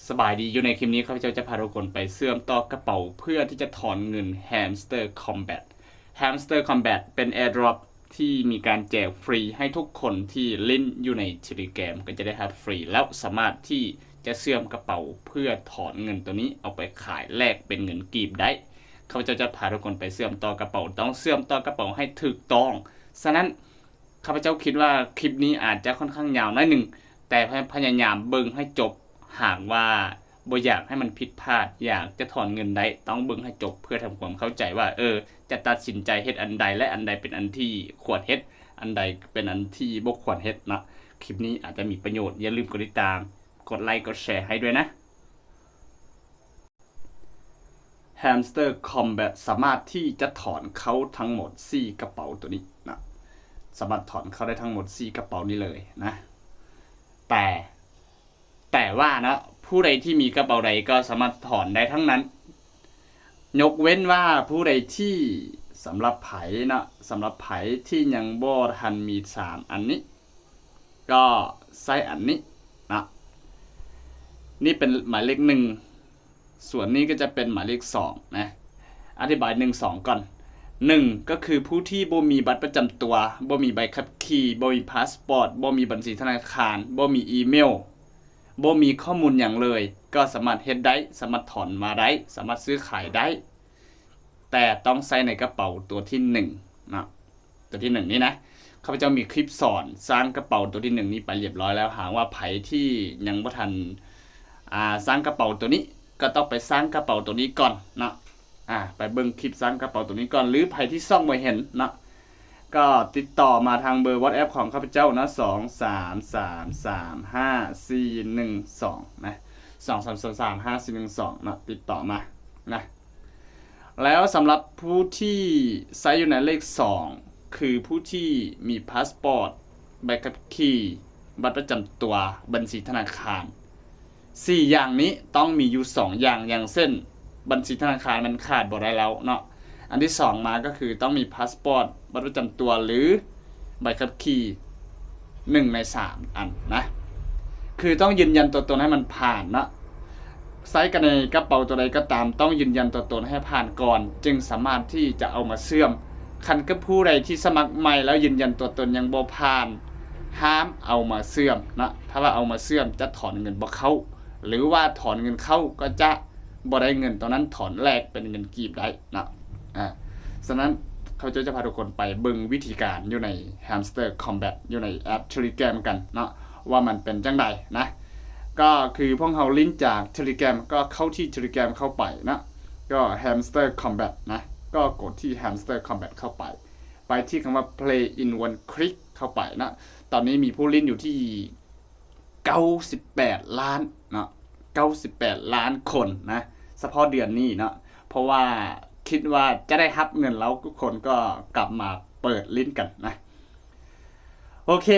สบายดีอยู่ในคลิปนี้ข้าพเจ้าจะพาทุกคนไปเชื่อมต่อกระเป๋าเพื่อที่จะถอนเงิน Hamster Combat Hamster Combat เป็น Airdrop ที่มีการแจกฟรีให้ทุกคนที่เล่นอยู่ใน Telegram ก็จะได้รับฟรีแล้วสามารถที่จะเชื่อมกระเป๋าเพื่อถอนเงินตัวนี้เอาไปขายแลกเป็นเงินกีบได้ข้าพเจ้าจะพาทุกคนไปเชื่อมต่อกระเป๋าต้องเชื่อมต่อกระเป๋าให้ถูกต้องฉะนั้นข้าพเจ้าคิดว่าคลิปนี้อาจจะค่อนข้างยาวหน่อยหนึ่งแต่พยายามเบิ่งให้จบหากว่าบ่อยากให้มันผิดพลาดอยากจะถอนเงินได้ต้องเบิ่งให้จบเพื่อทำความเข้าใจว่าจะตัดสินใจเฮ็ดอันใดและอันใดเป็นอันที่ควรเฮ็ดอันใดเป็นอันที่บ่ควรเฮ็ดนะคลิปนี้อาจจะมีประโยชน์อย่าลืมกดติดตามกดไลค์กดแชร์ให้ด้วยนะ Hamster Combat สามารถที่จะถอนเขาทั้งหมด4กระเป๋าตัวนี้นะสามารถถอนเขาได้ทั้งหมด4กระเป๋านี้เลยนะแต่ว่านะผู้ใดที่มีกระเป๋าใดก็สามารถถอนได้ทั้งนั้นยกเว้นว่าผู้ใดที่สำหรับไผนะสำหรับไผที่ยังบ่ทันมี3อันนี้ก็ใส่อันนี้นะนี่เป็นหมายเลข1ส่วนนี้ก็จะเป็นหมายเลข2นะอธิบาย1 2ก่อน1ก็คือผู้ที่บ่มีบัตรประจำตัวบ่มีใบขับขี่บ่มีพาสปอร์ตบ่มีบัญชีธนาคารบ่มีอีเมลบ่มีข้อมูลอย่างเลยก็สามารถเฮ็ดได้สามารถถอนมาได้สามารถซื้อขายได้แต่ต้องใส่ในกระเป๋าตัวที่1นะตัวที่1นี้นะข้าพเจ้ามีคลิปสอนสร้างกระเป๋าตัวที่1นี้ไปเรียบร้อยแล้วหากว่าไผที่ยังบ่ทันสร้างกระเป๋าตัวนี้ก็ต้องไปสร้างกระเป๋าตัวนี้ก่อนนะไปเบิ่งคลิปสร้างกระเป๋าตัวนี้ก่อนหรือไผที่ซ่องบ่เห็นนะก็ติดต่อมาทางเบอร์ WhatsApp ของข้าพเจ้านะ233354412นะ233354412นะติดต่อมานะแล้วสำหรับผู้ที่ใช้อยู่ในเลข2คือผู้ที่มีพาสปอร์ตใบขับขี่บัตรประจำตัวบัญชีธนาคาร4อย่างนี้ต้องมีอยู่2อย่างเช่นบัญชีธนาคารมันขาดบ่ได้แล้วเนาะอันที่2มาก็คือต้องมีพาสปอร์ตบัตรประจำตัวหรือใบขับขี่1ใน3อันนะคือต้องยืนยันตัวตนให้มันผ่านนะใช้กันในกระเป๋าตัวใดก็ตามต้องยืนยันตัวตนให้ผ่านก่อนจึงสามารถที่จะเอามาเชื่อมคันกับผู้ใดที่สมัครใหม่แล้วยืนยันตัวตนยังบ่ผ่านห้ามเอามาเชื่อมนะถ้าว่าเอามาเชื่อมจะถอนเงินบ่เข้าหรือว่าถอนเงินเข้าก็จะบ่ได้เงินตอนนั้นถอนแลกเป็นเงินกีบได้นะฉะนั้นเขาจะพาทุกคนไปเบิ่งวิธีการอยู่ใน Hamster Combat อยู่ในแอป Telegram กันเนาะว่ามันเป็นจังไดนะก็คือพวกเราลิงก์จาก Telegram ก็เข้าที่ Telegram เข้าไปนะก็ Hamster Combat นะก็กดที่ Hamster Combat เข้าไปที่คำว่า Play in one click เข้าไปนะตอนนี้มีผู้เล่นอยู่ที่98ล้านนะ98ล้านคนนะเฉพาะเดือนนี้นะเพราะว่าคิดว่าจะได้รับเงินแล้วทุกคนก็กลับมาเปิดลิ้นกันนะโอเค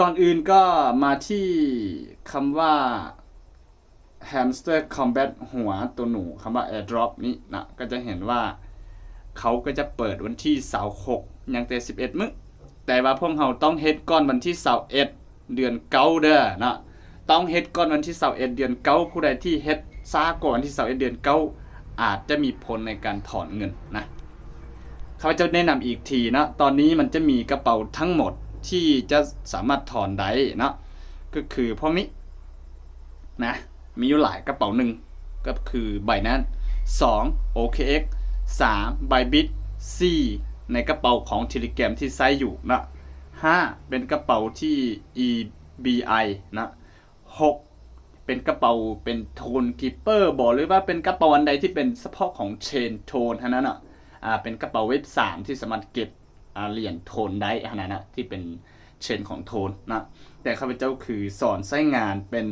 ก่อนอื่นก็มาที่คำว่า Hamster Combat หัวตัวหนูคำว่า Airdrop นี้นะก็จะเห็นว่าเขาก็จะเปิดวันที่26ยังแต่11มื้อแต่ว่าพวกเราต้องเฮ็ดก่อนวันที่21เดือน9เด้อนะต้องเฮ็ดก่อนวันที่21เดือน9ผู้ใดที่เฮ็ดช้าก่อนวันที่21เดือน9อาจจะมีผลในการถอนเงินนะเขาจะแนะนำอีกทีนะตอนนี้มันจะมีกระเป๋าทั้งหมดที่จะสามารถถอนได้นะก็คือพวกนี้นะมีอยู่หลายกระเป๋าหนึ่งก็คือ Binance 2 OKX 3 Bybit 4ในกระเป๋าของ Telegram ที่ใช้อยู่นะ5เป็นกระเป๋าที่ EBI นะ6เป็นกระเป๋าเป็นโทนคีเปอร์บอกหรือว่าเป็นกระเป๋าอันใดที่เป็นเฉพาะของเชนโทนเท่านั้นเป็นกระเป๋าเว็บ3ที่สามารถเก็บเหรียญโทนได้ขนาดนั้นที่เป็นเชนของโทนนะแต่ข้าพเจ้าคือสอนใช้งานเป็น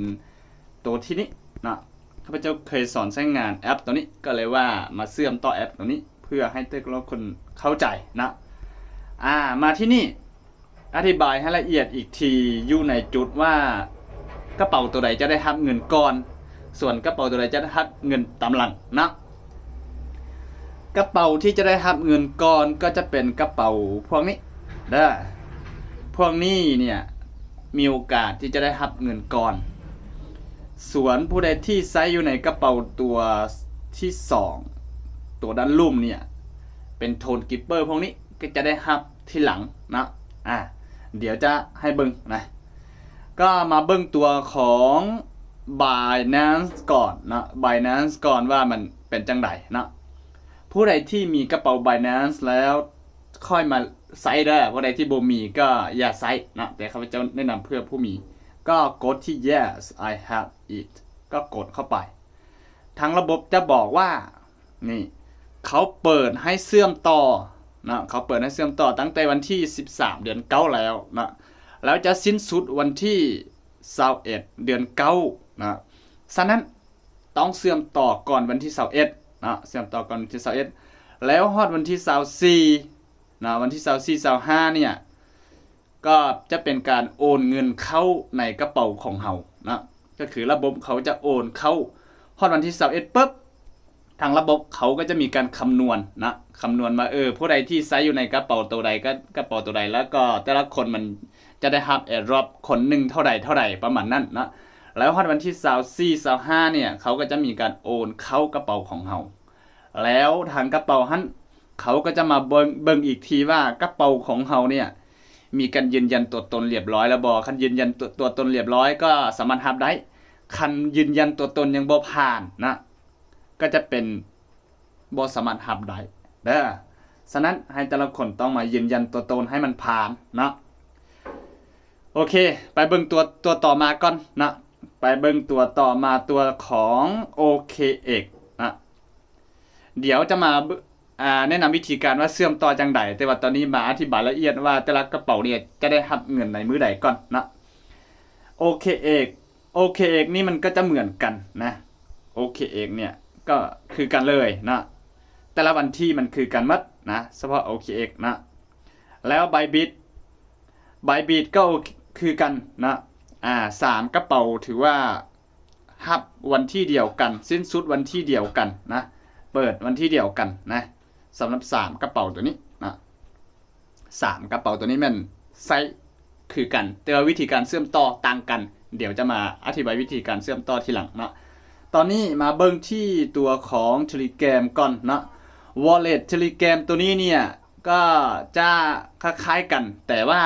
ตัวที่นี้นะข้าพเจ้าเคยสอนใช้งานแอปตัวนี้ก็เลยว่ามาเชื่อมต่อแอปตัวนี้เพื่อให้ทุกคนเข้าใจนะมาที่นี่อธิบายให้ละเอียดอีกทีอยู่ในจุดว่ากระเป๋าตัวใดจะได้รับเงินก่อนส่วนกระเป๋าตัวใดจะได้รับเงินตามหลังนะกระเป๋าที่จะได้รับเงินก่อนก็จะเป็นกระเป๋าพวกนี้เด้อพวกนี้เนี่ยมีโอกาสที่จะได้รับเงินก่อน ส่วนผู้ใดที่ใช้อยู่ในกระเป๋าตัวที่2ตัวด้านลุ่มเนี่ยเป็นโทนกิปเปอร์พวกนี้ก็จะได้รับที่หลังนะเดี๋ยวจะให้เบิ่งนะก็มาเบิ่งตัวของ Binance ก่อนนะ Binance ก่อนว่ามันเป็นจังไดนะผู้ใดที่มีกระเป๋า Binance แล้วค่อยมาใช้ได้ผู้ใดที่บ่มีก็อย่าใช้นะแต่ข้าพเจ้าแนะนำเพื่อผู้มีก็กดที่ yes I have it ก็กดเข้าไปทางระบบจะบอกว่านี่เขาเปิดให้เชื่อมต่อนะเขาเปิดให้เชื่อมต่อตั้งแต่วันที่13เดือน9แล้วนะแล้วจะสิ้นสุดวันที่21เดือน9นะฉะนั้นต้องเชื่อมต่อก่อนวันที่21นะเชื่อมต่อก่อนวันที่21แล้วฮอดวันที่24นะวันที่24 25เนี่ยก็จะเป็นการโอนเงินเข้าในกระเป๋าของเฮานะก็คือระบบเขาจะโอนเข้าฮอดวันที่21ปุ๊บทางระบบเขาก็จะมีการคำนวณนะคำนวณมาผู้ใดที่ใช้อยู่ในกระเป๋าตัวใดก็กระเป๋าตัวใดแล้วก็แต่ละคนมันจะได้รับdropคนหนึ่งเท่าใดประมาณนั้นนะแล้วฮอดวันที่24 25เนี่ยเขาก็จะมีการโอนเข้ากระเป๋าของเฮาแล้วทางกระเป๋าหันเขาก็จะมาเบิ่งอีกทีว่ากระเป๋าของเฮาเนี่ยมีการยืนยันตัวตนเรียบร้อยแล้วบ่คันยืนยันตัวตนเรียบร้อยก็สามารถรับได้คันยืนยันตัวตนยังบ่ผ่านนะก็จะเป็นบ่สามารถรับได้เด้อฉะนั้นให้แต่ละคนต้องมายืนยันตัวตนให้มันผ่านนะโอเคไปเบิ่งตัวต่อมาก่อนนะไปเบิ่งตัวต่อมาตัวของ OKX นะเดี๋ยวจะมาแนะนำวิธีการว่าเชื่อมต่อจังไดแต่ว่าตอนนี้มาอธิบายละเอียดว่าแต่ละกระเป๋าเนี่ยจะได้รับเงินในมื้อใดก่อนนะ OKX นี่มันก็จะเหมือนกันนะ OKX เนี่ยก็คือกันเลยนะแต่ละวันที่มันคือกันหมดนะเฉพาะ OKX นะแล้ว Bybit ก็คือกันนะ3กระเป๋าถือว่ารับวันที่เดียวกันสิ้นสุดวันที่เดียวกันนะเปิดวันที่เดียวกันนะสำหรับ3กระเป๋าตัวนี้นะ3กระเป๋าตัวนี้มันไซส์คือกันแต่ว่าวิธีการเชื่อมต่อต่างกันเดี๋ยวจะมาอธิบายวิธีการเชื่อมต่อทีหลังนะตอนนี้มาเบิ่งที่ตัวของ Telegram ก่อนนะ Wallet Telegram ตัวนี้เนี่ยก็จะคล้ายๆกันแต่ว่า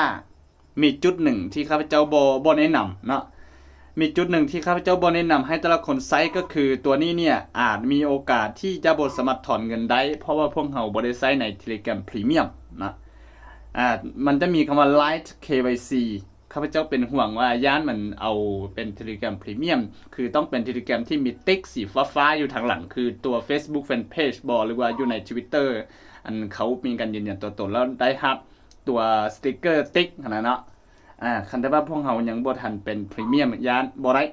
มีจุดหนึ่งที่ข้าพเจ้าบ่แนะนำเนาะมีจุดหนึ่งที่ข้าพเจ้าบ่แนะนำให้แต่ละคนใช้ก็คือตัวนี้เนี่ยอาจมีโอกาสที่จะบ่สามารถถอนเงินได้เพราะว่าพวกเราบ่ได้ใช้ใน Telegram Premium นะมันจะมีคำว่า Light KYC ข้าพเจ้าเป็นห่วงว่าย่านมันเอาเป็น Telegram Premium คือต้องเป็น Telegram ที่มีติ๊กสีฟ้าๆอยู่ทางหลังคือตัว Facebook Fanpage บ่หรือว่าอยู่ใน Twitter อันเขามีการยืนยันตัวตนแล้วได้รับตัวสติ๊กเกอร์ติ๊กขนาดเนาะคันแต่ว่าพวกเรายังบ่ทันเป็น Premium ย่านบ่ได้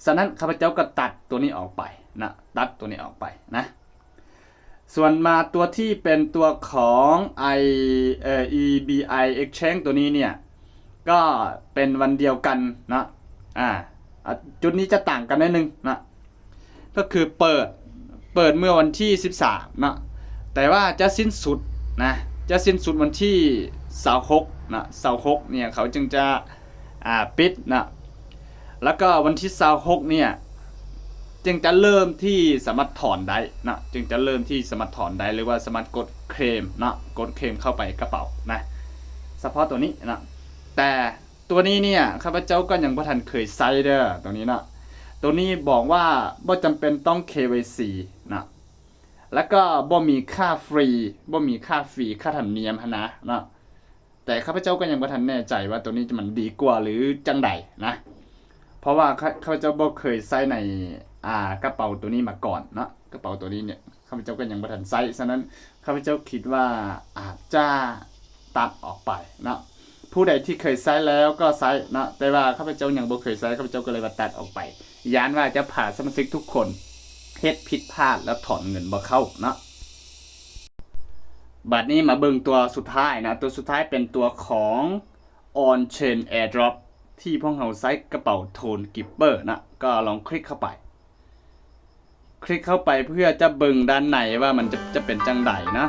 ฉะนั้นข้าพเจ้าก็ตัดตัวนี้ออกไปนะตัดตัวนี้ออกไปนะส่วนมาตัวที่เป็นตัวของ EBI Exchange ตัวนี้เนี่ยก็เป็นวันเดียวกันนะจุดนี้จะต่างกันนิดนึงนะก็คือเปิดเมื่อวันที่13นะแต่ว่าจะสิ้นสุดนะจะสิ้นสุดวันที่26นะ26เนี่ยเขาจึงจะปิดนะแล้วก็วันที่26เนี่ยจึงจะเริ่มที่สามารถถอนได้นะจึงจะเริ่มที่สามารถถอนได้หรือว่าสามารถกดเคลมนะกดเคลมเข้าไปกระเป๋านะเฉพาะตัวนี้นะแต่ตัวนี้เนี่ยข้าพเจ้าก็ยังบ่ทันเคยใช้เด้อตรงนี้นะตัวนี้บอกว่าบ่จำเป็นต้อง KYC นะแล้วก็บ่มีค่าฟรีค่าธรรมเนียมนะแต่ข้าพเจ้าก็ยังบ่ทันแน่ใจว่าตัวนี้มันดีกว่าหรือจังใดนะเพราะว่าข้าพเจ้าบ่เคยใช้ในกระเป๋าตัวนี้มาก่อนนะกระเป๋าตัวนี้เนี่ยข้าพเจ้าก็ยังบ่ทันใช้ฉะนั้นข้าพเจ้าคิดว่าอาจจะตัดออกไปนะผู้ใดที่เคยใช้แล้วก็ใช้นะแต่ว่าข้าพเจ้ายังบ่เคยใช้ข้าพเจ้าก็เลยมาตัดออกไปย้านว่าจะผ่านสมาชิกทุกคนเฮ็ดผิดพลาดแล้วถอนเงินบ่เข้านะบัดนี้มาเบิ่งตัวสุดท้ายนะตัวสุดท้ายเป็นตัวของ On Chain Airdrop ที่พวกเราใช้กระเป๋าโทนกิปเปอร์นะก็ลองคลิกเข้าไปเพื่อจะเบิ่งด้านในว่ามันจะเป็นจังไดนะ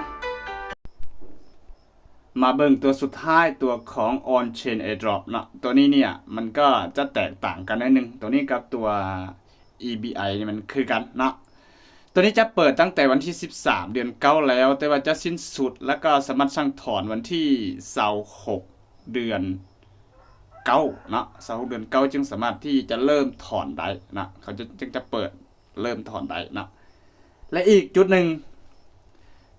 มาเบิ่งตัวสุดท้ายตัวของ on chain airdrop เนาะตัวนี้เนี่ยมันก็จะแตกต่างกันนิดนึงตัวนี้กับตัว EBI นี่มันคือกันเนาะตัวนี้จะเปิดตั้งแต่วันที่13เดือน9แล้วแต่ว่าจะสิ้นสุดแล้วก็สามารถสั่งถอนวันที่26เดือน9เนาะ26เดือน9จึงสามารถที่จะเริ่มถอนได้นะเขาจึงจะเปิดเริ่มถอนได้นะและอีกจุดหนึ่ง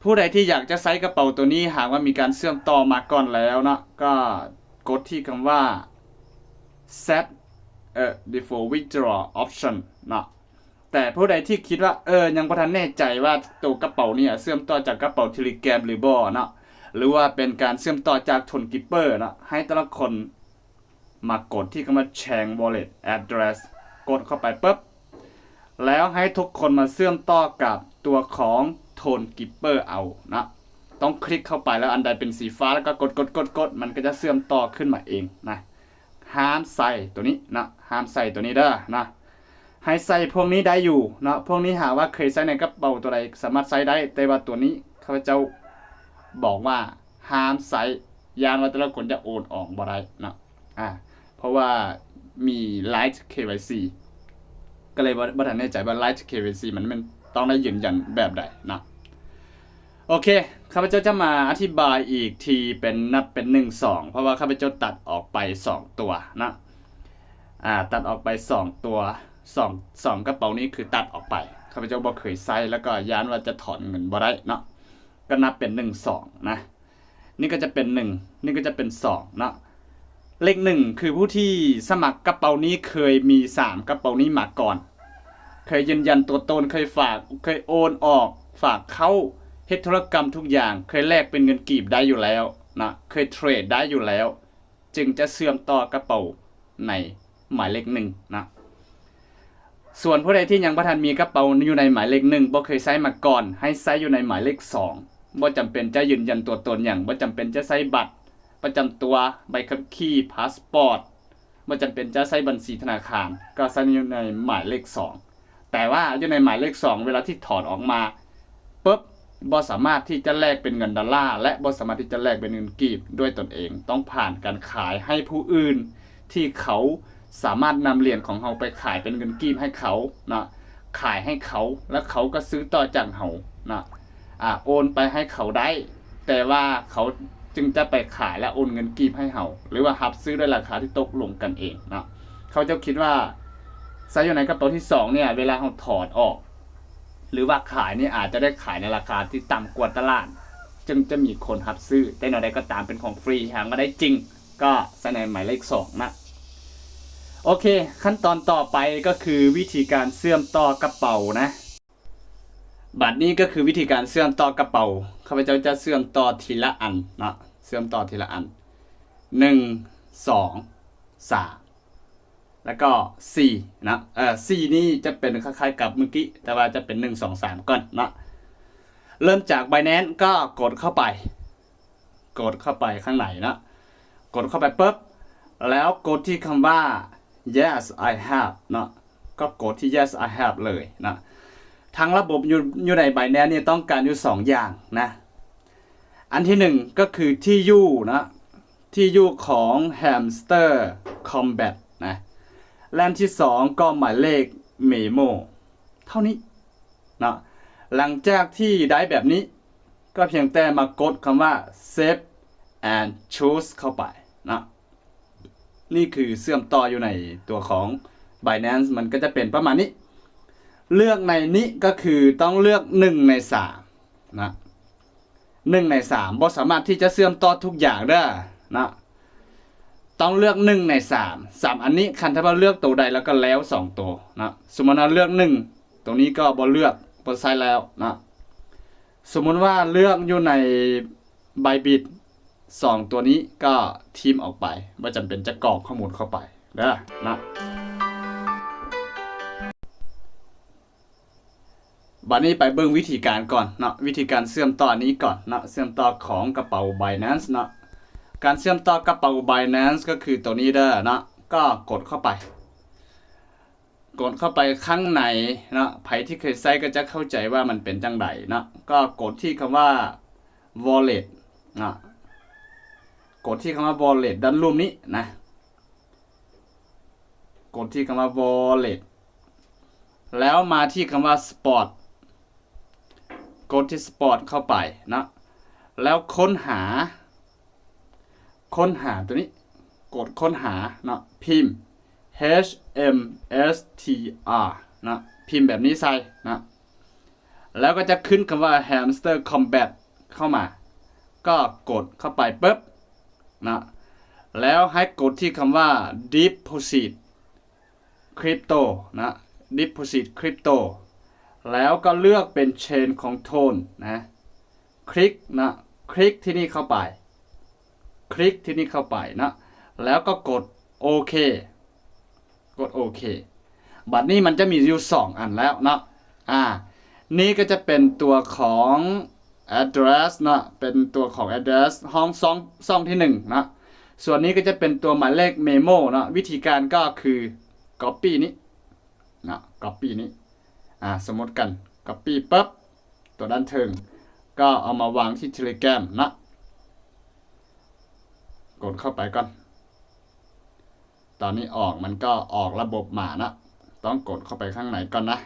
ผู้ใดที่อยากจะใช้กระเป๋าตัวนี้หากว่ามีการเชื่อมต่อมาก่อนแล้วนะก็กดที่คำว่า set default withdraw option นะแต่ผู้ใดที่คิดว่ายังบ่ทันแน่ใจว่าตัวกระเป๋าเนี่ยเชื่อมต่อจากกระเป๋า Telegram หรือบ่เนาะหรือว่าเป็นการเชื่อมต่อจากทนกิปเปอร์นะให้แต่ละคนมากดที่คำว่า change wallet address กดเข้าไปปุ๊บแล้วให้ทุกคนมาเชื่อมต่อกับตัวของโทนกิปเปอร์เอานะต้องคลิกเข้าไปแล้วอันใดเป็นสีฟ้าแล้วก็กดมันก็จะเชื่อมต่อขึ้นมาเองนะห้ามใส่ตัวนี้นะห้ามใส่ตัวนี้เด้อนะให้ใส่พวกนี้ได้อยู่นะพวกนี้หาว่าเคยใส่ในกระเป๋าตัวใดสามารถใส่ได้แต่ว่าตัวนี้ข้าพเจ้าบอกว่าห้ามใส่ยานว่าแต่ละคนจะโอนออกบ่ได้นะเพราะว่ามี Light KYC ก็เลยบ่ทันแน่ใจว่า Light KYC มันต้องได้ยืนยันแบบใดนะโอเคข้าพเจ้าจะมาอธิบายอีกทีเป็นนับเป็น1 2เพราะว่าข้าพเจ้าตัดออกไป2ตัวนะตัดออกไป2ตัว2กระเป๋านี้คือตัดออกไปข้าพเจ้าบ่เคยใช้แล้วก็ย้านว่าจะถอนเงินบ่ได้เนาะก็นับเป็น1 2นะนี่ก็จะเป็น1นี่ก็จะเป็น2เนาะเลข1คือผู้ที่สมัครกระเป๋านี้เคยมี3กระเป๋านี้มาก่อนเคยยืนยันตัวตนเคยฝากเคยโอนออกฝากเข้าเฮ็ดธุรกรรมทุกอย่างเคยแลกเป็นเงินกีบได้อยู่แล้วนะเคยเทรดได้อยู่แล้วจึงจะเชื่อมต่อกระเป๋าในหมายเลข1นะส่วนผู้ใดที่ยังบ่ทันมีกระเป๋าอยู่ในหมายเลข1บ่เคยใช้มาก่อนให้ใช้อยู่ในหมายเลข2บ่จำเป็นจะยืนยันตัวตนอย่างบ่จำเป็นจะใช้บัตรประจำตัวใบขับขี่พาสปอร์ตบ่จำเป็นจะใช้บัญชีธนาคารก็ใช้อยู่ในหมายเลข2แต่ว่าอยู่ในหมายเลข2เวลาที่ถอนออกมาปุ๊บบ่สามารถที่จะแลกเป็นเงินดอลลาร์และบ่สามารถที่จะแลกเป็นเงินกีบด้วยตนเองต้องผ่านการขายให้ผู้อื่นที่เขาสามารถนำเหรียญของเราไปขายเป็นเงินกีบให้เขานะขายให้เขาแล้วเขาก็ซื้อต่อจากเรานะโอนไปให้เขาได้แต่ว่าเขาจึงจะไปขายและโอนเงินกีบให้เราหรือว่ารับซื้อด้วยราคาที่ตกลงกันเองนะเขาจะคิดว่าใส่อยู่ในกระเป๋าที่2เนี่ยเวลาเราถอดออกหรือว่าขายนี่อาจจะได้ขายในราคาที่ต่ำกว่าตลาดจึงจะมีคนรับซื้อแต่แนวใดก็ตามเป็นของฟรีหามาได้จริงก็ใส่ในหมายเลข2นะโอเคขั้นตอนต่อไปก็คือวิธีการเชื่อมต่อกระเป๋านะบัดนี้ก็คือวิธีการเชื่อมต่อกระเป๋าข้าพเจ้าจะเชื่อมต่อทีละอันนะเชื่อมต่อทีละอัน1 2 3แล้วก็4นะ4นี่จะเป็นคล้ายๆกับเมื่อกี้แต่ว่าจะเป็น1 2 3ก่อนนะเริ่มจาก Binance ก็กดเข้าไปข้างในนะกดเข้าไปปุ๊บแล้วกดที่คำว่า yes I have เนาะก็กดที่ yes I have เลยนะทางระบบอยู่ใน Binance เนี่ยต้องการอยู่2อย่างนะอันที่1ก็คือที่อยู่นะที่อยู่ของ Hamster Combat นะและอันที่2ก็หมายเลข Memo เท่านี้นะหลังจากที่ได้แบบนี้ก็เพียงแต่มากดคำว่า save and choose เข้าไปนะนี่คือเชื่อมต่ออยู่ในตัวของ Binance มันก็จะเป็นประมาณนี้เลือกในนี้ก็คือต้องเลือก1 ใน 3นะ1 ใน 3บ่สามารถที่จะเชื่อมต่อทุกอย่างได้นะต้องเลือก1 ใน 3อันนี้คันถ้าว่าเลือกตัวใดแล้วก็แล้ว2ตัวนะสมมุติว่าเลือก1ตรงนี้ก็บ่เลือกบ่ใช้แล้วนะสมมุติว่าเลือกอยู่ใน Bybit 2ตัวนี้ก็ทีมออกไปบ่จำเป็นจะกรอกข้อมูลเข้าไปเด้อนะบัดนี้ไปเบิ่งวิธีการก่อนเนาะวิธีการเชื่อมต่อนี้ก่อนเนาะเชื่อมต่อของกระเป๋า Binance เนาะการเชื่อมต่อกระเป๋า Binance ก็คือตัวนี้เด้อเนาะก็กดเข้าไปข้างในเนาะไผที่เคยใช้ก็จะเข้าใจว่ามันเป็นจังไดเนาะก็กดที่คำว่า wallet เนาะ กดที่คำว่า wallet ด้านรูปนี้นะกดที่คำว่า wallet แล้วมาที่คำว่า sport กดที่ sport เข้าไปนะแล้วค้นหาตัวนี้กดค้นหานะพิมพ์ HMSTR นะพิมพ์แบบนี้ใส่นะแล้วก็จะขึ้นคำว่า hamster combat เข้ามาก็กดเข้าไปปุ๊บนะแล้วให้กดที่คำว่า deposit crypto นะ deposit crypto แล้วก็เลือกเป็น chain ของโทนนะคลิกคลิกที่นี่เข้าไปนะแล้วก็กดโอเคบัดนี้มันจะมีอยู่2อันแล้วเนาะนี่ก็จะเป็นตัวของ address นะเป็นตัวของ address ห้องซ่องที่1นะส่วนนี้ก็จะเป็นตัวหมายเลข memo นะวิธีการก็คือ copy นี้นะ copy นี้สมมติกัน copy ปั๊บตัวด้านถึงก็เอามาวางที่ Telegram นะกดเข้าไปก่อนตอนนี้มันก็ออกระบบมานะต้องกดเข้าไปข้างในก่อนนะ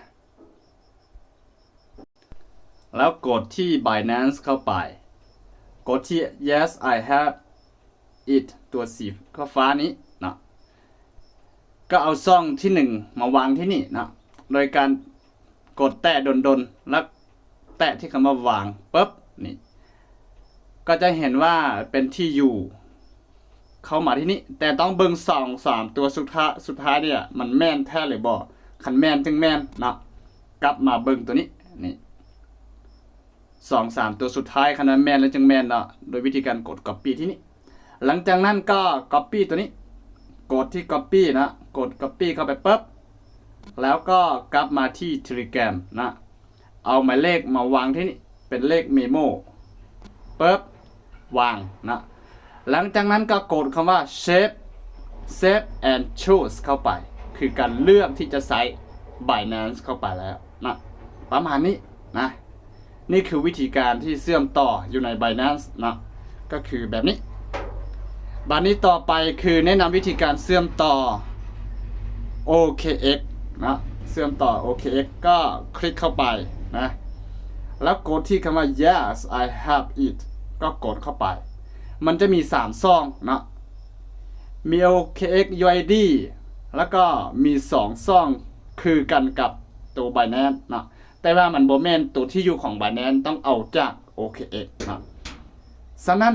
แล้วกดที่ Binance เข้าไปกดที่ Yes I have it ตัวสีฟ้านี้นะก็เอาซ่องที่1มาวางที่นี่นะโดยการกดแตะดนๆแล้วแตะที่คำว่าวางปุ๊บนี่ก็จะเห็นว่าเป็นที่อยู่เข้ามาที่นี่แต่ต้องเบิ่ง2-3ตัวสุดท้ายเนี่ยมันแม่นแท้หรือบ่คันแม่นจึงแม่นนะกลับมาเบิ่งตัวนี้นี่2-3ตัวสุดท้ายคันนั้นแม่นแล้วจึงแม่นเนาะโดยวิธีการกด copy ที่นี่หลังจากนั้นก็ copy ตัวนี้กดที่ copy นะกด copy เข้าไปปุ๊บแล้วก็กลับมาที่ Telegram นะเอาหมายเลขมาวางที่นี่เป็นเลข memo ปุ๊บวางนะหลังจากนั้นก็กดคำว่า save and choose เข้าไปคือการเลือกที่จะใส่ Binance เข้าไปแล้วนะประมาณนี้นะนี่คือวิธีการที่เชื่อมต่ออยู่ใน Binance นะก็คือแบบนี้บัดนี้ต่อไปคือแนะนำวิธีการเชื่อมต่อ OKX นะเชื่อมต่อ OKX ก็คลิกเข้าไปนะแล้วกดที่คำว่า yes I have it ก็กดเข้าไปมันจะมี3ซ่องนะมี OKX UID แล้วก็มี2ซ่องคือกันกับตัว Binance นะแต่ว่ามันบ่แม่นตัวที่อยู่ของ Binance ต้องเอาจาก OKX นะฉะนั้น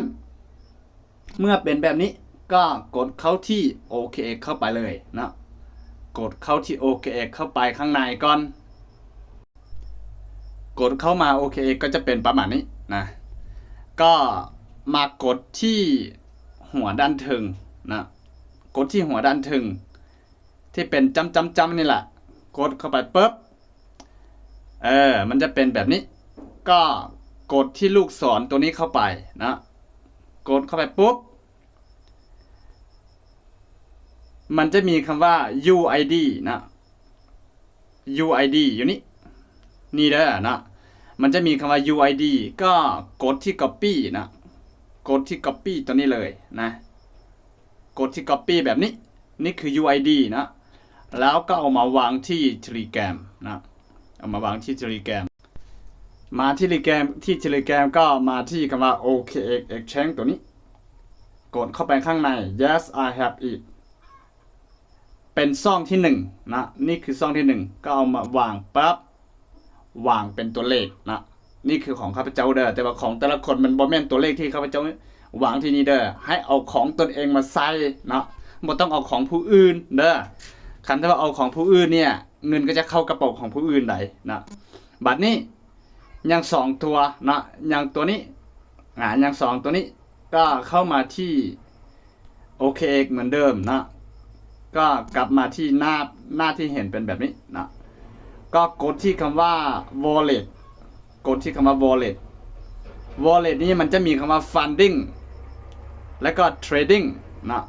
เมื่อเป็นแบบนี้ก็กดเข้าที่ OKX เข้าไปเลยนะกดเข้าที่ OKX เข้าไปข้างในก่อนกดเข้ามา OKX ก็จะเป็นประมาณนี้นะก็มากดที่หัวด้านถึงนะกดที่หัวด้านถึงที่เป็นจำนี่แหละกดเข้าไปปุ๊บมันจะเป็นแบบนี้ก็กดที่ลูกศรตัวนี้เข้าไปนะกดเข้าไปปุ๊บมันจะมีคำว่า UID นะ UID อยู่นี่เด้อนะมันจะมีคำว่า UID ก็กดที่ copy นะกดที่ copy ตัวนี้เลยนะกดที่ copy แบบนี้นี่คือ UID นะแล้วก็เอามาวางที่ Telegram นะเอามาวางที่ Telegram มาที่ Telegram ก็มาที่คำว่า OKX Exchange ตัวนี้กดเข้าไปข้างใน Yes I have it เป็นซ่องที่1นะนี่คือซ่องที่1ก็เอามาวางปั๊บวางเป็นตัวเลขนะนี่คือของข้าพเจ้าเด้อแต่ว่าของแต่ละคนมันบ่แม่นตัวเลขที่ข้าพเจ้าวางที่นี่เด้อให้เอาของตนเองมาใส่นะบ่ต้องเอาของผู้อื่นเด้อคันถ้าว่าเอาของผู้อื่นเนี่ยเงินก็จะเข้ากระเป๋าของผู้อื่นได้นะบัดนี้ยัง2ตัวนะยังตัวนี้ยัง2ตัวนี้ก็เข้ามาที่ OKX เหมือนเดิมนะก็กลับมาที่หน้าที่เห็นเป็นแบบนี้นะก็กดที่คำว่า wallet กดที่คำว่า wallet นี้มันจะมีคำว่า funding แล้วก็ trading นะ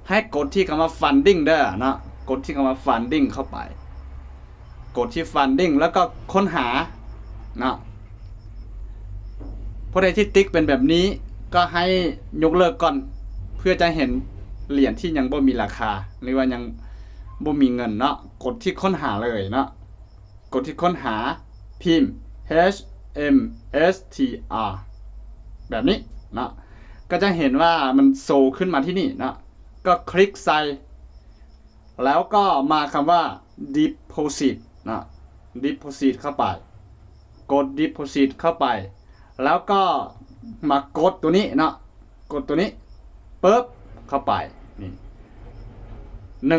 ให้กดที่คำว่า funding เด้อนะกดที่คำว่า funding เข้าไปกดที่ funding แล้วก็ค้นหานะผู้ใดที่ติ๊กเป็นแบบนี้ก็ให้ยกเลิกก่อน เพื่อจะเห็นเหรียญที่ยังบ่มีราคาหรือว่ายังบ่มีเงินเนาะกดที่ค้นหาเลยเนาะกดที่ค้นหาพิมพ์ HMSTR แบบนี้เนาะก็จะเห็นว่ามันโซขึ้นมาที่นี่เนาะก็คลิกใส่แล้วก็มาคำว่า deposit นะ deposit เข้าไปกด deposit เข้าไปแล้วก็มากดตัวนี้เนาะกดตัวนี้ปึ๊บเข้าไปนี่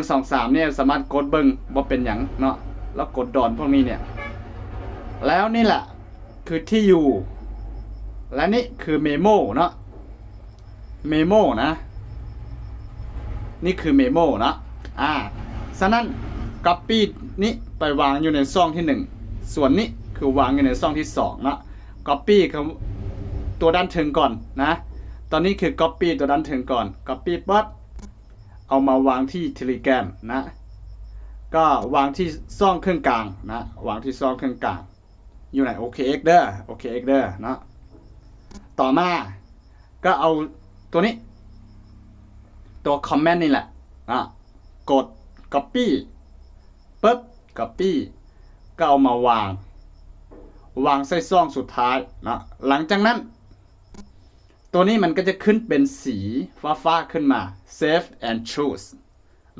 1 2 3เนี่ยสามารถกดเบิ่งว่าเป็นหยังเนาะแล้วกดดอนพวกนี้เนี่ยแล้วนี่แหละคือที่อยู่และนี่คือเมโมเนาะเมโมนะนี่คือเมโมนะฉะนั้น copy นี้ไปวางอยู่ในช่องที่1ส่วนนี้คือวางอยู่ในช่องที่2นะ copy คือตัวด้านถึงก่อนนะตอนนี้คือ copy ตัวด้านถึงก่อน copy ปั๊บเอามาวางที่ Telegram นะก็วางที่ช่องเครื่องกลางนะวางที่ช่องเครื่องกลางอยู่ไหน OKX เด้อ OKX เด้อนะต่อมาก็เอาตัวนี้ตัว comment นี่แหละกด copy ปึ๊บ copy ก็เอามาวางใส่ซองสุดท้ายนะหลังจากนั้นตัวนี้มันก็จะขึ้นเป็นสีฟ้าๆขึ้นมา save and choose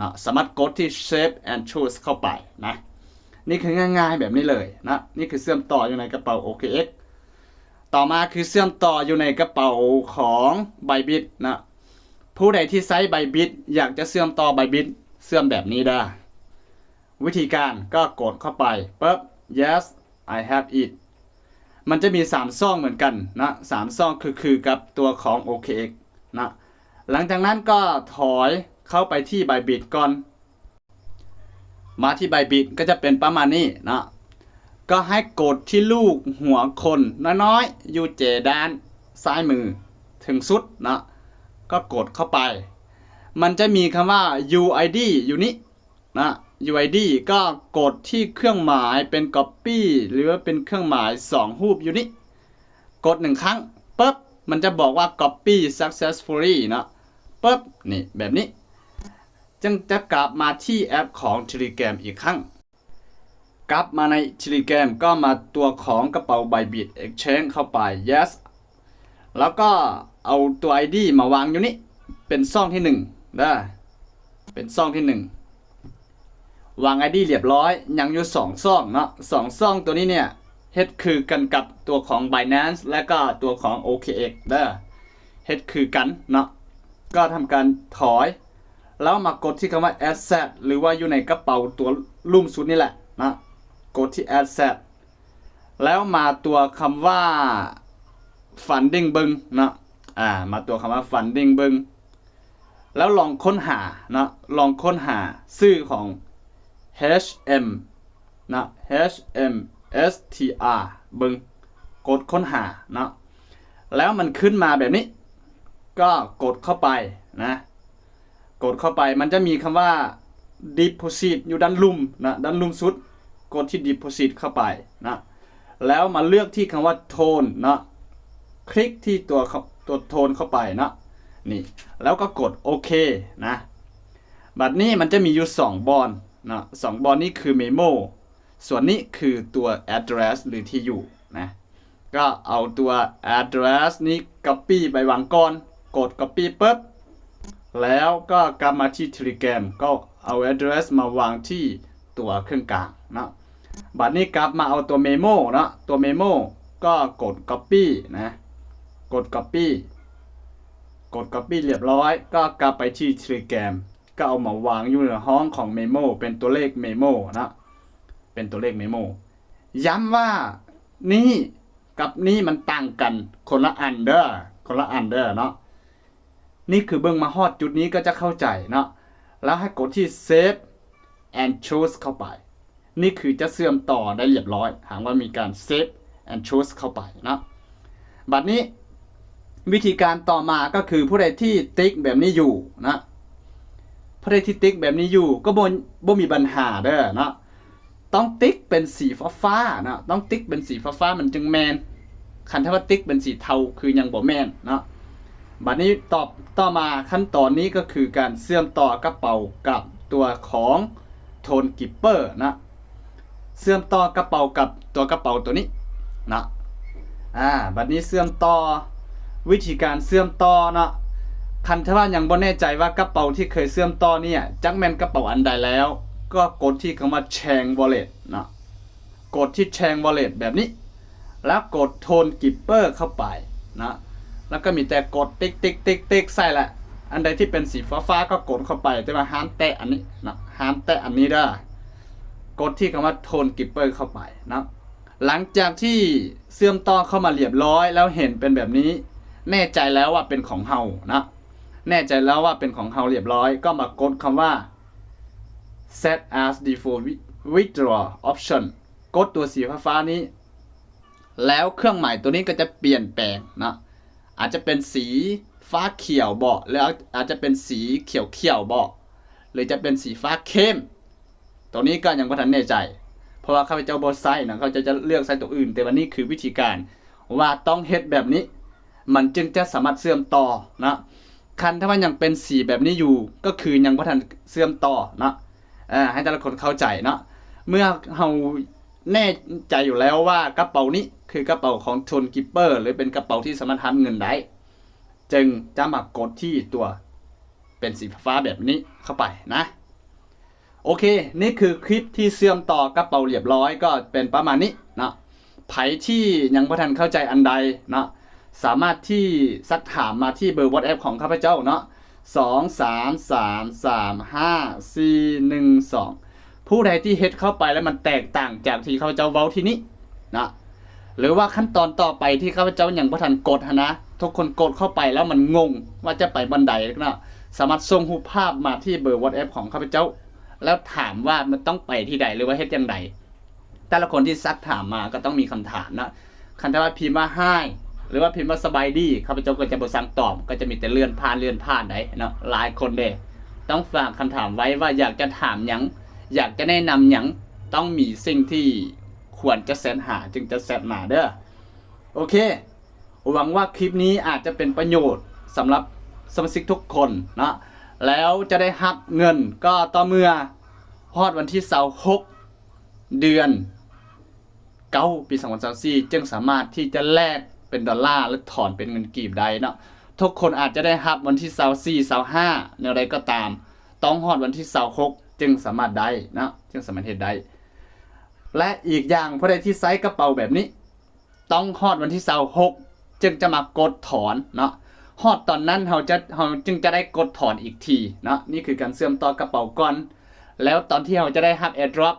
นะสามารถกดที่ save and choose เข้าไปนะนี่คือง่ายๆแบบนี้เลยนะนี่คือเชื่อมต่ออยู่ในกระเป๋า OKX ต่อมาคือเชื่อมต่ออยู่ในกระเป๋าของ Bybit นะผู้ใดที่ใช้ Bybit อยากจะเชื่อมต่อ Bybit เชื่อมแบบนี้ได้วิธีการก็กดเข้าไปปึ๊บ yes I have it มันจะมี3ช่องเหมือนกันนะ3ช่องคือกับตัวของ OKX นะหลังจากนั้นก็ถอยเข้าไปที่ Bybit ก่อนมาที่ Bybit ก็จะเป็นประมาณนี้นะก็ให้กดที่ลูกหัวคนน้อยๆอยู่เจด้านซ้ายมือถึงสุดนะก็กดเข้าไปมันจะมีคำว่า UID อยู่นี้นะ UID ก็กดที่เครื่องหมายเป็น Copy หรือว่าเป็นเครื่องหมาย2รูปอยู่นี้กด1ครั้งปึ๊บมันจะบอกว่า Copy successfully นะปึ๊บนี่แบบนี้จึงจะกลับมาที่แอปของ Telegram อีกครั้งกลับมาใน Telegram ก็มาตัวของกระเป๋า Bybit Exchange เข้าไป yes แล้วก็เอาตัว ID มาวางอยู่นี้เป็นช่องที่1ได้เป็นช่องที่1วาง ID เรียบร้อยยังอยู่2ช่องเนาะ2ช่องตัวนี้เนี่ยเฮ็ดคือกันกับตัวของ Binance และก็ตัวของ OKX ได้เฮ็ดคือกันเนาะก็ทำการถอยแล้วมากดที่คำว่า asset หรือว่าอยู่ในกระเป๋าตัวลุ่มสุดนี่แหละนะกดที่ asset แล้วมาตัวคำว่า funding เบิงนะมาตัวคำว่า funding เบิงแล้วลองค้นหานะลองค้นหาชื่อของ HM นะ HMSTR เบิงกดค้นหานะแล้วมันขึ้นมาแบบนี้ก็กดเข้าไปนะกดเข้าไปมันจะมีคำว่า deposit อยู่ด้านลุ่มนะด้านลุ่มสุดกดที่ deposit เข้าไปนะแล้วมาเลือกที่คำว่า tone นะคลิกที่ตัวโทนเข้าไปนะนี่แล้วก็กดโอเคนะบัดนี้มันจะมีอยู่2บอลนะ2บอลนี้คือเมโมส่วนนี้คือตัว address หรือที่อยู่นะก็เอาตัว address นี้ copy ไปวางก่อนกด copy ปุ๊บแล้วก็กลับมาที่ Telegram ก็เอา address มาวางที่ตัวเครื่องกลางนะบัดนี้กลับมาเอาตัวเมโมนะตัวเมโมก็กด copy นะกด copy เรียบร้อยก็กลับไปที่ Telegram ก็เอามาวางอยู่ในห้องของเมโมเป็นตัวเลขเมโมนะเป็นตัวเลขเมโมย้ำว่านี่กับนี่มันต่างกันคนละอันเด้อเนาะนี่คือเบิ่งมาฮอดจุดนี้ก็จะเข้าใจเนาะแล้วให้กดที่ Save and Choose เข้าไปนี่คือจะเชื่อมต่อได้เรียบร้อยหากว่ามีการ Save and Choose เข้าไปนะบัดนี้วิธีการต่อมาก็คือผู้ใดที่ติ๊กแบบนี้อยู่นะผู้ใดที่ติ๊กแบบนี้อยู่ก็บ่มีปัญหาเด้อนะต้องติ๊กเป็นสีฟ้าๆนะต้องติ๊กเป็นสีฟ้าๆมันจึงแมนคันถ้าว่าติ๊กเป็นสีเทาคือยังบ่แมนนะ บัดนี้ต่อมาขั้นตอนนี้ก็คือการเชื่อมต่อกระเป๋ากับตัวของโทนกิปเปอร์นะเชื่อมต่อกระเป๋ากับตัวกระเป๋าตัวนี้นะบัดนี้เชื่อมต่อวิธีการเชื่อมต่อนะคันถ้าว่ายังบ่แน่ใจว่ากระเป๋าที่เคยเชื่อมต่อเนี่ยจักแม่นกระเป๋าอันใดแล้วก็กดที่คำว่าแชงวอลเล็ตนะกดที่แชงวอลเล็ตแบบนี้แล้วกดโทนกิปเปอร์เข้าไปนะแล้วก็มีแต่กดติ๊กใส่แหละอันใดที่เป็นสีฟ้าก็กดเข้าไปแต่ว่าห้ามแตะอันนี้นะห้ามแตะอันนี้ได้กดที่คำว่าโทนกิปเปอร์เข้าไปนะหลังจากที่เชื่อมต่อเข้ามาเรียบร้อยแล้วเห็นเป็นแบบนี้แน่ใจแล้วว่าเป็นของเฮานะแน่ใจแล้วว่าเป็นของเฮาเรียบร้อยก็มากดคำว่า set as default withdraw option กดตัวสีฟ้านี้แล้วเครื่องหมายตัวนี้ก็จะเปลี่ยนแปลงนะอาจจะเป็นสีฟ้าเขียวเบาะหรืออาจจะเป็นสีเขียวเบาะหรือจะเป็นสีฟ้าเข้มตัวนี้ก็ยังไม่ทันแน่ใจเพราะว่าข้าพเจ้าบอสไซน์นะเขาจะเลือกไซต์ตัวอื่นแต่วันนี้คือวิธีการว่าต้องเฮ็ดแบบนี้มันจึงจะสามารถเชื่อมต่อนะคันถ้าว่ายังเป็นสีแบบนี้อยู่ก็คือยังไม่ทันเชื่อมต่อนะให้แต่ละคนเข้าใจนะเมื่อเราแน่ใจอยู่แล้วว่ากระเป๋านี้คือกระเป๋าของโทนกิปเปอร์หรือเป็นกระเป๋าที่สามารถทำเงินได้จึงจะมากดที่ตัวเป็นสีฟ้าแบบนี้เข้าไปนะโอเคนี่คือคลิปที่เชื่อมต่อกระเป๋าเรียบร้อยก็เป็นประมาณนี้นะไผที่ยังบ่ทันเข้าใจอันใดนะสามารถที่ซักถามมาที่เบอร์ WhatsApp ของข้าพเจ้าเนาะ233354412ผู้ใดที่เฮ็ดเข้าไปแล้วมันแตกต่างจากที่ข้าพเจ้าเว้าที่นี้นะหรือว่าขั้นตอนต่อไปที่ข้าพเจ้ายังบ่ทันกดนะทุกคนกดเข้าไปแล้วมันงงว่าจะไปบันไดนะสามารถส่งรูปภาพมาที่เบอร์ WhatsApp ของข้าพเจ้าแล้วถามว่ามันต้องไปที่ใดหรือว่าเฮ็ดอย่างใดแต่ละคนที่ซักถามมาก็ต้องมีคำถามนะคันถ้าว่าพิมพ์ว่าให้หรือว่าพิมพ์ว่าสบายดีข้าพเจ้าก็จะบ่สั่งตอบก็จะมีแต่เลื่อนผ่านได้เนาะหลายคนเด้ต้องฝากคำถามไว้ว่าอยากจะถามหยังอยากจะแนะนำหยังต้องมีสิ่งที่ควรจะเซตหาจึงจะเซตมาเด้อโอเคหวังว่าคลิปนี้อาจจะเป็นประโยชน์สำหรับสมาชิกทุกคนนะแล้วจะได้รับเงินก็ต่อเมื่อฮอดวันที่26เดือน9ปี2024จึงสามารถที่จะแลกเป็นดอลลาร์หรือถอนเป็นเงินกีบได้เนาะทุกคนอาจจะได้รับวันที่24 25แนวใดก็ตามต้องฮอดวันที่26จึงสามารถได้นะจึงสามารถเฮ็ดได้และอีกอย่างผู้ใดที่ไซส์กระเป๋าแบบนี้ต้องฮอดวันที่26จึงจะมากดถอนเนาะฮอดตอนนั้นเราจึงจะได้กดถอนอีกทีเนาะนี่คือการเชื่อมต่อกระเป๋าก่อนแล้วตอนที่เราจะได้รับ AirDrop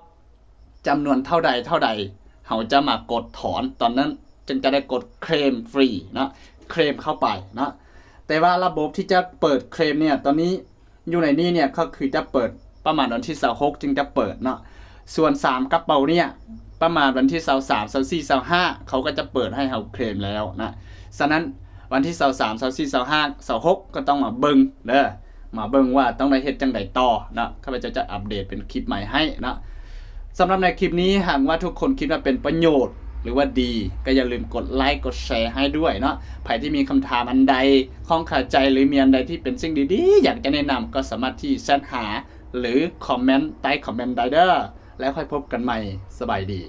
จำนวนเท่าใดเราจะมากดถอนตอนนั้นจึงจะได้กดเคลมฟรีนะเคลมเข้าไปนะแต่ว่าระบบที่จะเปิดเคลมเนี่ยตอนนี้อยู่ในนี้เนี่ยก็คือจะเปิดประมาณวันที่26จึงจะเปิดเนาะส่วน3กระเป๋าเนี่ยประมาณวันที่23 24 25เขาก็จะเปิดให้เราเคลมแล้วนะฉะนั้นวันที่23 24 25 26ก็ต้องมาเบิ่งเด้อมาเบิ่งว่าต้องได้เฮ็ดจังไดต่อนะข้าพเจ้าจะอัปเดตเป็นคลิปใหม่ให้นะสำหรับในคลิปนี้หากว่าทุกคนคิดว่าเป็นประโยชน์หรือว่าดีก็อย่าลืมกดไลค์กดแชร์ให้ด้วยเนาะใครที่มีคำถามอันใดข้องขาดใจหรือมีอันใดที่เป็นสิ่งดีๆอยากจะแนะนำก็สามารถที่แชทหาหรือคอมเมนต์ใต้คอมเมนต์ได้เด้อแล้วค่อยพบกันใหม่สบายดี